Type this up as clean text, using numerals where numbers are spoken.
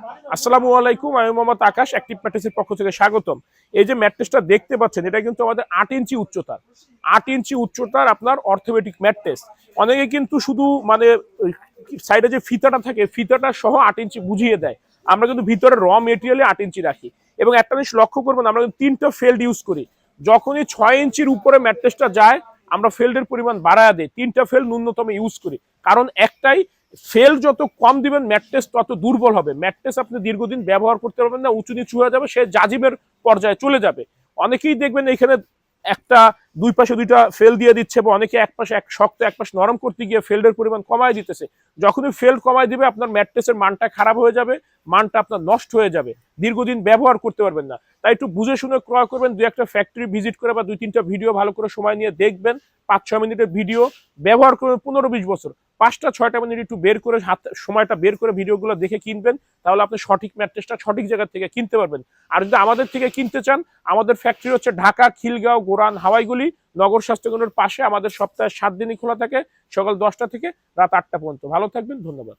আসসালামু আলাইকুম, আমি মোহাম্মদ আকাশ, অ্যাক্টিভ ম্যাট্রেসের পক্ষ থেকে স্বাগতম। এই যে ম্যাট্রেসটা দেখতে পাচ্ছেন, এটা কিন্তু আমাদের 8 ইঞ্চি উচ্চতার, 8 ইঞ্চি উচ্চতার আপনার অর্থোপেডিক ম্যাট্রেস। অনেকে কিন্তু শুধু মানে সাইডে যে ফিতাটা থাকে, ফিতাটা সহ 8 ইঞ্চি বুঝিয়ে দেয়। আমরা কিন্তু ভিতরে র মেটেরিয়ালে 8 ইঞ্চি রাখি। এবং একটা জিনিস লক্ষ্য করবেন, আমরা কিন্তু 3টা ফেল্ড ইউজ করি। যখনই 6 ইঞ্চির উপরে ম্যাট্রেসটা যায়, আমরা ফেল্ডের পরিমাণ বাড়ায় দিই, 3টা ফেল্ড ন্যূনতম ইউজ করি। কারণ একটাই, ফেল যত কম দিবেন ম্যাট্রেস তত দুর্বল হবে। ম্যাট্রেস আপনি দীর্ঘদিন ব্যবহার করতে পারবেন না, উঁচু নিচু হয়ে যাবে, সে জাজিমের পর্যায়ে চলে যাবে। অনেকেই দেখবেন এখানে একটা দুই পাশে দুইটা ফেল দিয়ে দিচ্ছে, বা অনেকে এক পাশে এক শক্ত এক পাশে নরম করতে গিয়ে ফেল্ডের পরিমাণ কমায় দিতেছে। যখনই ফেল্ড কমায় দিবে, আপনার ম্যাট্রেসের মানটা খারাপ হয়ে যাবে, মানটা আপনার নষ্ট হয়ে যাবে, দীর্ঘদিন ব্যবহার করতে পারবেন না। তাই একটু বুঝে শুনে ক্রয় করবেন, দুই একটা ফ্যাক্টরি ভিজিট করে বা 2-3টা ভিডিও ভালো করে সময় নিয়ে দেখবেন। 5-6 মিনিটের ভিডিও ব্যবহার করবেন 15-20 বছর। 5টা 6টা মিনিট একটু বের করে সময়টা বের করে ভিডিওগুলো দেখে কিনবেন, তাহলে আপনি সঠিক ম্যাট্রেসটা সঠিক জায়গা থেকে কিনতে পারবেন। আর যদি আমাদের থেকে কিনতে চান, আমাদের ফ্যাক্টরি হচ্ছে ঢাকা, খিলগাঁও, গোরান, হাওয়াইগুলি, নগর স্বাস্থ্যকেন্দ্রের পাশে। আমাদের সপ্তাহে 7 দিনই খোলা থাকে, সকাল 10টা থেকে রাত 8টা পর্যন্ত। ভালো থাকবেন, ধন্যবাদ।